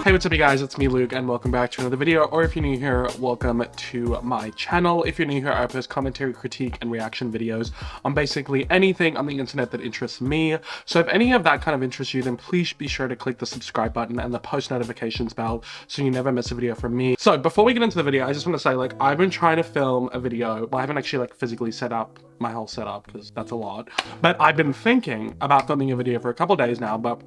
Hey, what's up you guys, it's me Luke and welcome back to another video, or if you're new here, welcome to my channel. If you're new here, I post commentary, critique, and reaction videos on basically anything on the internet that interests me. So if any of that kind of interests you, then please be sure to click the subscribe button and the post notifications bell so you never miss a video from me. So before we get into the video, I just want to say, like, I've been trying to film a video. Well, I haven't actually physically set up my whole setup because that's a lot, but I've been thinking about filming a video for a couple days now, but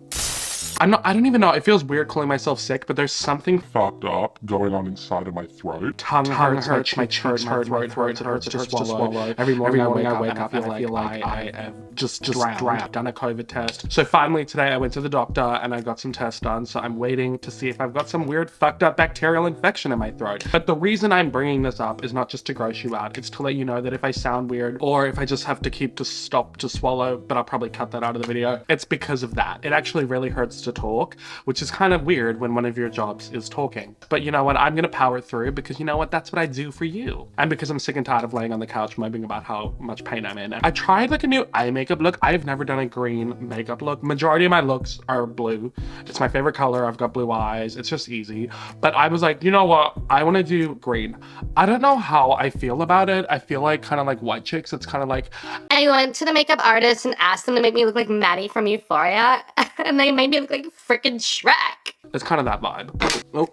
I don't even know. It feels weird calling myself sick, but there's something fucked up going on inside of my throat. Tongue hurts, my cheeks hurt, my throat hurts to swallow. Every morning I wake up and I feel like I have just drowned. Done a COVID test. So finally today I went to the doctor and I got some tests done. So I'm waiting to see if I've got some weird fucked up bacterial infection in my throat. But the reason I'm bringing this up is not just to gross you out. It's to let you know that if I sound weird or if I just have to stop to swallow, but I'll probably cut that out of the video, it's because of that. It actually really hurts to talk, which is kind of weird when one of your jobs is talking. But you know what? I'm gonna power through because you know what? That's what I do for you. And because I'm sick and tired of laying on the couch moping about how much pain I'm in. I tried like a new eye makeup look. I've never done a green makeup look. Majority of my looks are blue. It's my favorite color. I've got blue eyes. It's just easy. But I was like, you know what? I want to do green. I don't know how I feel about it. I feel like kind of like white chicks. It's kind of like, I went to the makeup artist and asked them to make me look like Maddie from Euphoria, and they made me look like freaking Shrek. it's kind of that vibe. Oh.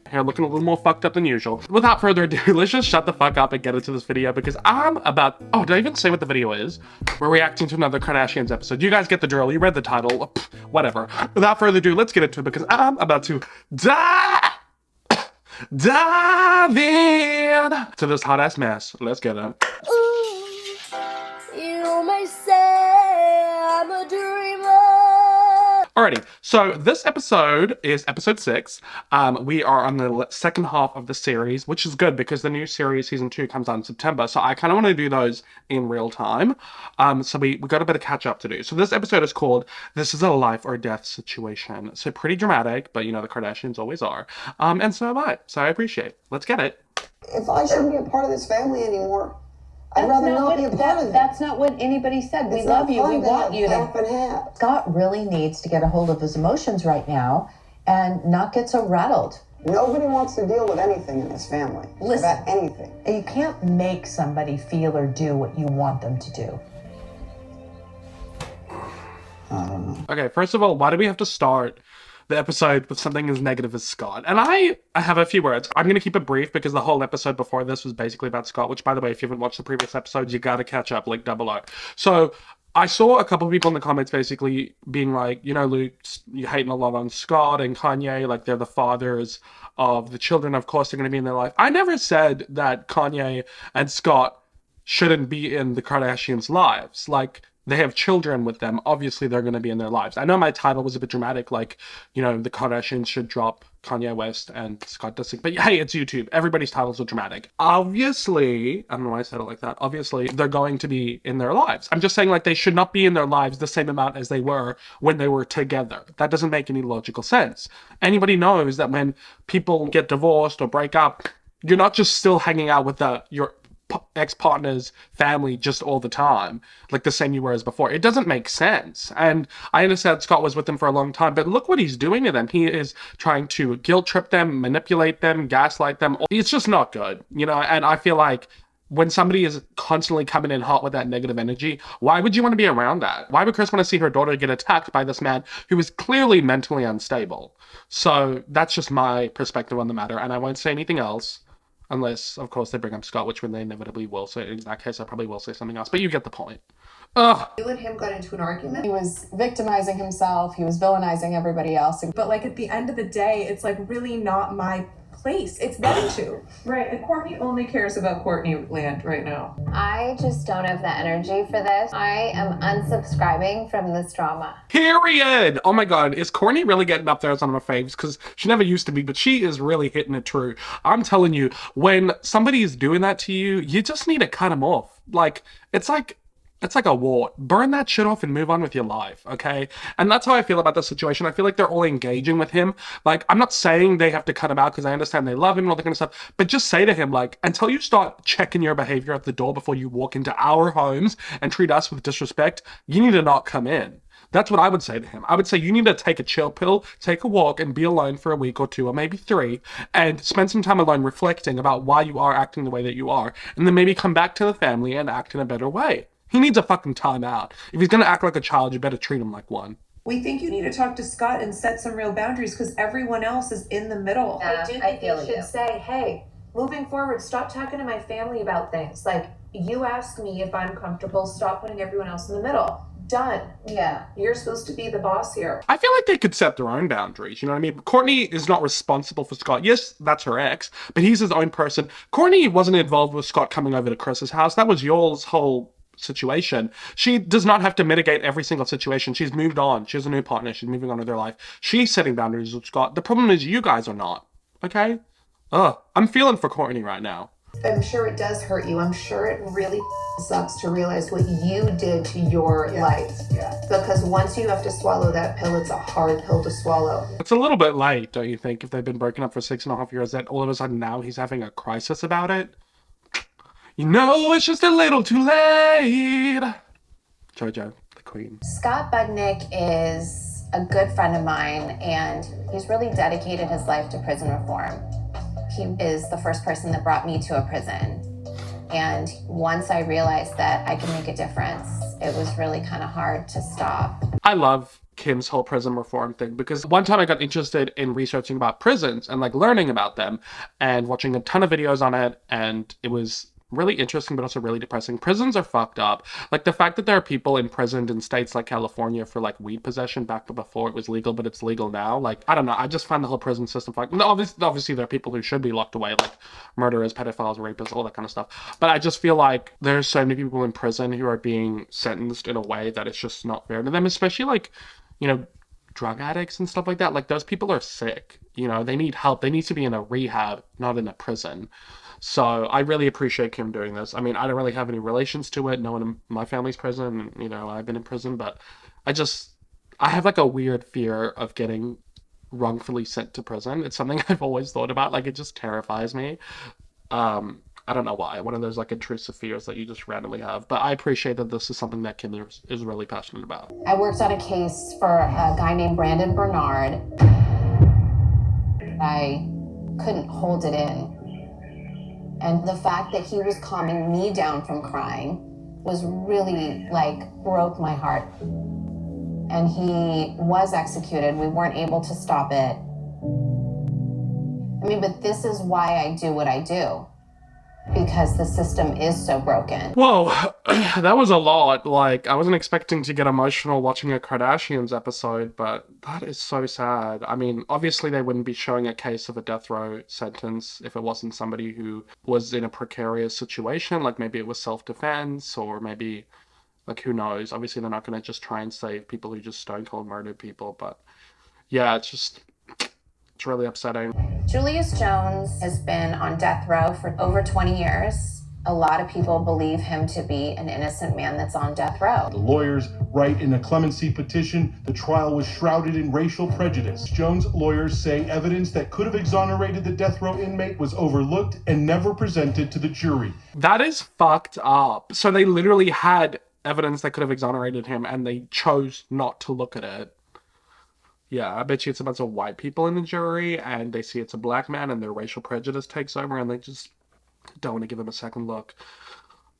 Hair looking a little more fucked up than usual. Without further ado, let's just shut the fuck up and get into this video because I'm about... Oh, did I even say what the video is? We're reacting to another Kardashians episode. You guys get the drill. You read the title. Whatever. Without further ado, let's get into it because I'm about to dive in to this hot ass mess. Let's get it. Ooh, you may say I'm a dreamer. Alrighty, so this episode is episode 6. We are on the second half of the series, which is good because the new series, season 2, comes out in September. So I kind of want to do those in real time. So we got a bit of catch up to do. So this episode is called This is a Life or Death Situation. So pretty dramatic, but you know, the Kardashians always are. And so am I. So I appreciate it. Let's get it. If I shouldn't be a part of this family anymore, I'd rather not be a part of it. That's not what anybody said. We love you. We want you to. Half and half. Scott really needs to get a hold of his emotions right now and not get so rattled. Nobody wants to deal with anything in this family. Listen. About anything. You can't make somebody feel or do what you want them to do. I don't know. Okay, first of all, why do we have to start the episode with something as negative as Scott? And I have a few words. I'm going to keep it brief because the whole episode before this was basically about Scott, which, by the way, if you haven't watched the previous episodes, you got to catch up, link down below. So I saw a couple of people in the comments basically being like, you know, Luke, you're hating a lot on Scott and Kanye, like they're the fathers of the children. Of course, they're going to be in their life. I never said that Kanye and Scott shouldn't be in the Kardashians' lives. Like, they have children with them. Obviously, they're going to be in their lives. I know my title was a bit dramatic, like, you know, the Kardashians should drop Kanye West and Scott Disick. But hey, it's YouTube. Everybody's titles are dramatic. Obviously, I don't know why I said it like that. Obviously, they're going to be in their lives. I'm just saying, like, they should not be in their lives the same amount as they were when they were together. That doesn't make any logical sense. Anybody knows that when people get divorced or break up, you're not just still hanging out with your ex-partner's family just all the time, like the same you were as before. It doesn't make sense. And I understand Scott was with them for a long time, but look what he's doing to them. He is trying to guilt trip them, manipulate them, gaslight them. It's just not good, you know. And I feel like when somebody is constantly coming in hot with that negative energy, why would you want to be around that? Why would Chris want to see her daughter get attacked by this man who is clearly mentally unstable? So that's just my perspective on the matter, and I won't say anything else. Unless, of course, they bring up Scott, which they inevitably will. So in that case, I probably will say something else. But you get the point. Ugh. You and him got into an argument. He was victimizing himself. He was villainizing everybody else. But like at the end of the day, it's like really not my place. It's them two. Right, and Courtney only cares about Courtney land right now. I just don't have the energy for this. I am unsubscribing from this drama. Period. Oh my God, is Courtney really getting up there as one of my faves? Because she never used to be, but she is really hitting it true. I'm telling you, when somebody is doing that to you, you just need to cut them off. Like, it's like a wart. Burn that shit off and move on with your life, okay? And that's how I feel about the situation. I feel like they're all engaging with him. Like, I'm not saying they have to cut him out because I understand they love him and all that kind of stuff, but just say to him, like, until you start checking your behavior at the door before you walk into our homes and treat us with disrespect, you need to not come in. That's what I would say to him. I would say you need to take a chill pill, take a walk, and be alone for a week or 2 or maybe 3, and spend some time alone reflecting about why you are acting the way that you are, and then maybe come back to the family and act in a better way. He needs a fucking time out. If he's gonna act like a child, you better treat him like one. We think you need to talk to Scott and set some real boundaries because everyone else is in the middle. Yeah, I do I think feel you should you. say, hey, moving forward, stop talking to my family about things. Like, you ask me if I'm comfortable, stop putting everyone else in the middle. Done. Yeah. You're supposed to be the boss here. I feel like they could set their own boundaries, you know what I mean? Courtney is not responsible for Scott. Yes, that's her ex, but he's his own person. Courtney wasn't involved with Scott coming over to Chris's house. That was y'all's whole situation. She does not have to mitigate every single situation. She's moved on. She has a new partner. She's moving on with her life. She's setting boundaries with Scott. The problem is you guys are not, okay? Ugh, I'm feeling for Courtney right now. I'm sure it does hurt you. I'm sure it really sucks to realize what you did to your life. Yeah. Because once you have to swallow that pill, it's a hard pill to swallow. It's a little bit late, don't you think, if they've been broken up for 6.5 years, that all of a sudden now he's having a crisis about it? You know, it's just a little too late. Jojo, the queen. Scott Budnick is a good friend of mine, and he's really dedicated his life to prison reform. He is the first person that brought me to a prison. And once I realized that I could make a difference, it was really kind of hard to stop. I love Kim's whole prison reform thing because one time I got interested in researching about prisons and like learning about them and watching a ton of videos on it, and it was really interesting but also really depressing. Prisons are fucked up. Like the fact that there are people imprisoned in states like California for like weed possession back before it was legal, but it's legal now. Like, I don't know. I just find the whole prison system fucked. No, obviously there are people who should be locked away, like murderers, pedophiles, rapists, all that kind of stuff. But I just feel like there's so many people in prison who are being sentenced in a way that it's just not fair to them, especially like, you know, drug addicts and stuff like that. Like those people are sick, you know, they need help. They need to be in a rehab, not in a prison. So I really appreciate Kim doing this. I mean, I don't really have any relations to it. No one in my family's prison, and, you know, I've been in prison, but I have like a weird fear of getting wrongfully sent to prison. It's something I've always thought about. Like, it just terrifies me. I don't know why. One of those like intrusive fears that you just randomly have. But I appreciate that this is something that Kim is really passionate about. I worked on a case for a guy named Brandon Bernard. I couldn't hold it in. And the fact that he was calming me down from crying was really, like, broke my heart. And he was executed. We weren't able to stop it. I mean, but this is why I do what I do. Because the system is so broken. Whoa, that was a lot. Like, I wasn't expecting to get emotional watching a Kardashians episode, but that is so sad. I mean, obviously they wouldn't be showing a case of a death row sentence if it wasn't somebody who was in a precarious situation, like maybe it was self-defense, or maybe, like, who knows? Obviously they're not going to just try and save people who just stone cold murdered people, but yeah, it's really upsetting. Julius Jones has been on death row for over 20 years. A lot of people believe him to be an innocent man that's on death row. The lawyers write in a clemency petition, the trial was shrouded in racial prejudice. Jones' lawyers say evidence that could have exonerated the death row inmate was overlooked and never presented to the jury. That is fucked up. So they literally had evidence that could have exonerated him and they chose not to look at it. Yeah, I bet you it's a bunch of white people in the jury and they see it's a black man and their racial prejudice takes over and they just don't want to give him a second look.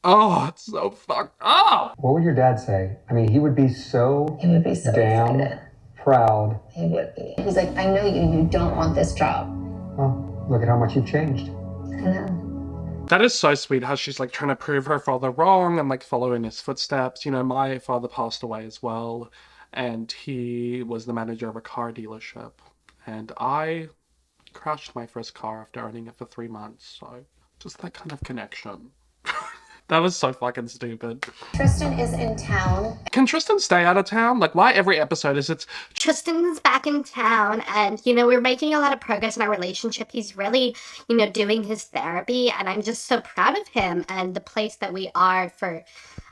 Oh, it's so fucked up. What would your dad say? I mean, he would be so Damn excited. Proud. He would be. He's like, I know you don't want this job. Well, look at how much you've changed. I know. That is so sweet how she's like trying to prove her father wrong and like following his footsteps. You know, my father passed away as well. And he was the manager of a car dealership. And I crashed my first car after owning it for 3 months. So just that kind of connection. That was so fucking stupid. Tristan is in town. Can Tristan stay out of town? Like, why every episode is it's... Tristan's back in town, and, you know, we're making a lot of progress in our relationship. He's really, you know, doing his therapy, and I'm just so proud of him and the place that we are for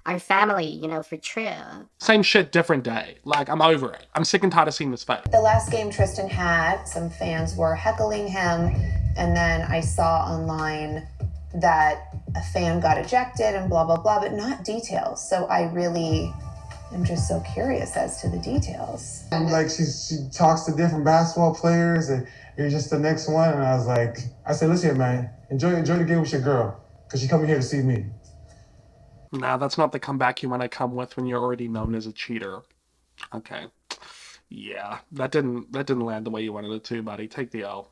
our family, you know, for True. Same shit, different day. Like, I'm over it. I'm sick and tired of seeing this face. The last game Tristan had, some fans were heckling him, and then I saw online that a fan got ejected and blah, blah, blah, but not details. So I really I'm just so curious as to the details. And like she talks to different basketball players, and you're just the next one. And I said, listen, man, enjoy the game with your girl, because she coming here to see me. Nah, that's not the comeback you want to come with when you're already known as a cheater. Okay. Yeah, that didn't land the way you wanted it to, buddy. Take the L.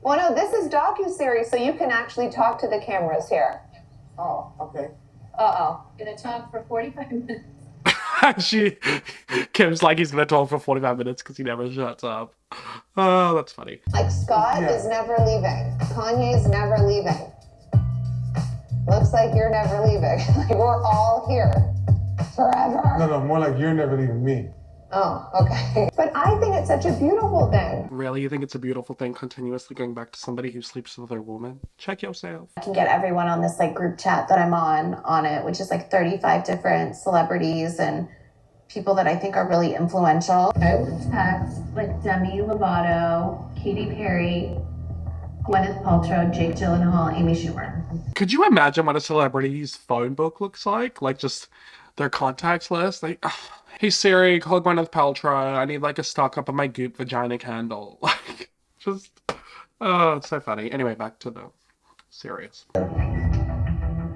Well, no, this is docuseries, so you can actually talk to the cameras here. Oh, okay. Uh-oh. Gonna talk for 45 minutes. Kim's like he's gonna talk for 45 minutes because he never shuts up. Oh, that's funny. Like, Scott is never leaving. Kanye's never leaving. Looks like you're never leaving. Like, we're all here forever. No, more like you're never leaving me. Oh, okay. But I think it's such a beautiful thing. Really? You think it's a beautiful thing continuously going back to somebody who sleeps with other women? Check yourself. I can get everyone on this like group chat that I'm on it, which is like 35 different celebrities and people that I think are really influential. I would text like Demi Lovato, Katy Perry, Gwyneth Paltrow, Jake Gyllenhaal, Amy Schumer. Could you imagine what a celebrity's phone book looks like? Like just their contacts list? Like, hey Siri, call Gwyneth Paltrow. I need like a stock up of my Goop vagina candle. Like, just, oh, it's so funny. Anyway, back to the serious.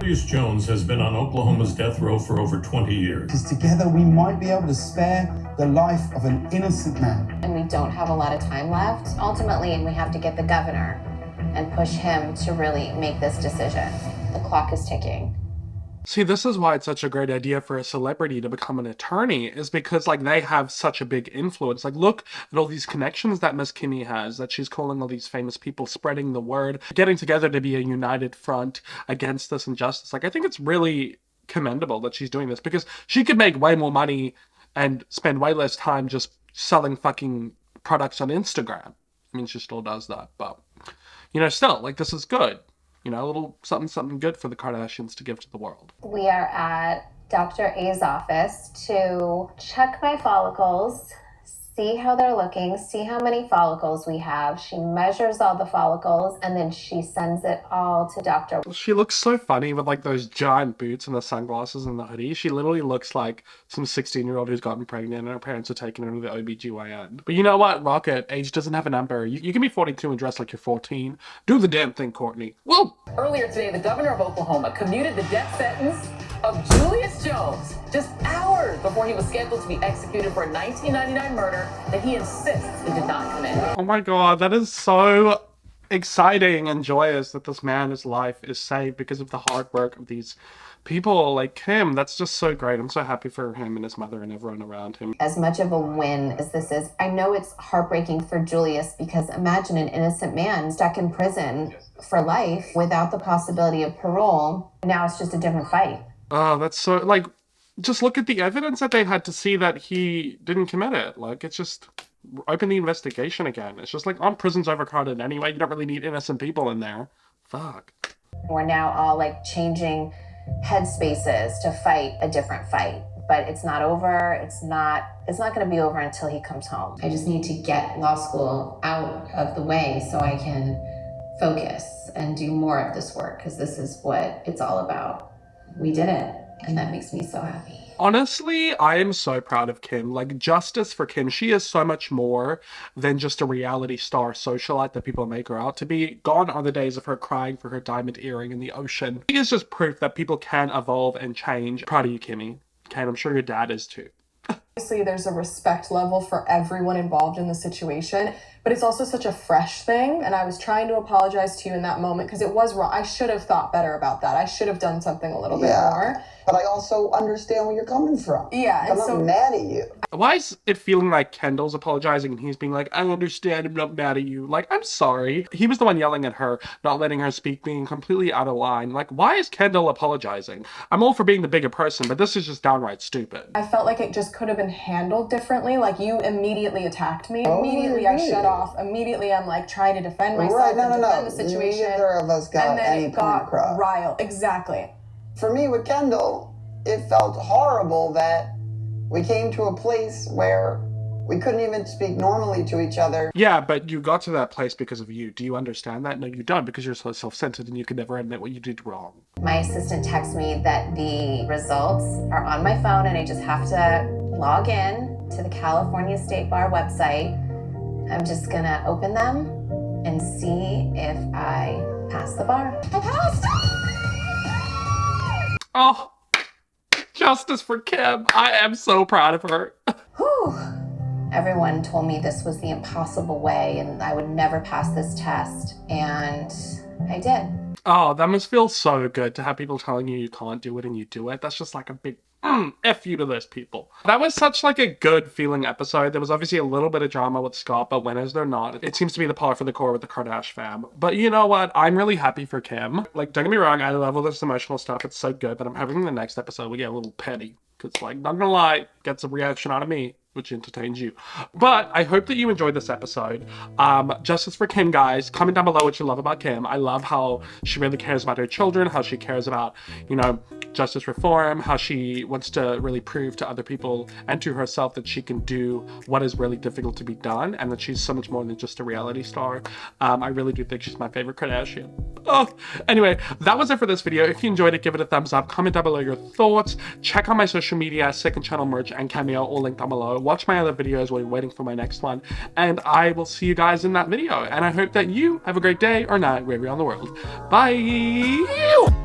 Julius Jones has been on Oklahoma's death row for over 20 years. Because together we might be able to spare the life of an innocent man. And we don't have a lot of time left. Ultimately, we have to get the governor and push him to really make this decision. The clock is ticking. See, this is why it's such a great idea for a celebrity to become an attorney, is because, like, they have such a big influence. Like, look at all these connections that Miss Kimmy has, that she's calling all these famous people, spreading the word, getting together to be a united front against this injustice. Like, I think it's really commendable that she's doing this, because she could make way more money and spend way less time just selling fucking products on Instagram. I mean, she still does that, but, you know, still, like, this is good. You know, a little something good for the Kardashians to give to the world. We are at Dr. A's office to check my follicles, see how they're looking, see how many follicles we have. She measures all the follicles and then she sends it all to Dr. She looks so funny with like those giant boots and the sunglasses and the hoodie. She literally looks like some 16-year-old who's gotten pregnant and her parents are taking her to the OBGYN. But you know what, Rocket, age doesn't have a number. You can be 42 and dress like you're 14. Do the damn thing, Courtney. Whoa! Earlier today, the governor of Oklahoma commuted the death sentence of Julius Jones just hours before he was scheduled to be executed for a 1999 murder that he insists he did not commit. Oh my god, that is so exciting and joyous that this man's life is saved because of the hard work of these people like him. That's just so great. I'm so happy for him and his mother and everyone around him. As much of a win as this is, I know it's heartbreaking for Julius, because imagine an innocent man stuck in prison for life without the possibility of parole. Now it's just a different fight. Oh, that's so, like, just look at the evidence that they had to see that he didn't commit it. Like, it's just, open the investigation again. It's just like, prison's overcrowded anyway. You don't really need innocent people in there. Fuck. We're now all like changing headspaces to fight a different fight. But it's not over. It's not going to be over until he comes home. I just need to get law school out of the way so I can focus and do more of this work, because this is what it's all about. We did it, and that makes me so happy. Honestly, I am so proud of Kim. Like, justice for Kim. She is so much more than just a reality star socialite that people make her out to be. Gone are the days of her crying for her diamond earring in the ocean. She is just proof that people can evolve and change. Proud of you, Kimmy. Okay, and I'm sure your dad is too. Obviously, there's a respect level for everyone involved in the situation, but it's also such a fresh thing, and I was trying to apologize to you in that moment because it was wrong. I should have thought better about that. I should have done something a little bit more. But I also understand where you're coming from. Yeah, I'm not mad at you. Why is it feeling like Kendall's apologizing and he's being like, I understand, I'm not mad at you. Like, I'm sorry. He was the one yelling at her, not letting her speak, being completely out of line. Like, why is Kendall apologizing? I'm all for being the bigger person, but this is just downright stupid. I felt like it just could have been handled differently. Like, you immediately attacked me. Oh, immediately I shut off. Immediately I'm like trying to defend myself right, and defend the situation. Neither of us got and then any it got point across. riled. Exactly. For me with Kendall, it felt horrible that we came to a place where We couldn't even speak normally to each other. Yeah, but you got to that place because of you. Do you understand that? No, you don't, because you're so self-centered and you can never admit what you did wrong. My assistant texts me that the results are on my phone and I just have to log in to the California State Bar website. I'm just gonna open them and see if I pass the bar. I passed! Oh, justice for Kim. I am so proud of her. Whew. Everyone told me this was the impossible way and I would never pass this test, and I did. Oh, that must feel so good to have people telling you you can't do it and you do it. That's just like a big F you to those people. That was such like a good feeling episode. There was obviously a little bit of drama with Scott, but when is there not? It seems to be the par for the core with the Kardashian fam. But you know what? I'm really happy for Kim. Like, don't get me wrong, I love all this emotional stuff. It's so good, but I'm hoping the next episode we get a little petty. Because, like, not gonna lie, gets a reaction out of me, which entertains you. But I hope that you enjoyed this episode. Justice for Kim, guys. Comment down below what you love about Kim. I love how she really cares about her children, how she cares about, you know, justice reform, how she wants to really prove to other people and to herself that she can do what is really difficult to be done, and that she's so much more than just a reality star. I really do think she's my favorite Kardashian. Oh, anyway, that was it for this video. If you enjoyed it, give it a thumbs up. Comment down below your thoughts. Check out my social media, second channel merch, and Cameo, all linked down below. Watch my other videos while you're waiting for my next one, and I will see you guys in that video. And I hope that you have a great day or night wherever you're in the world. Bye!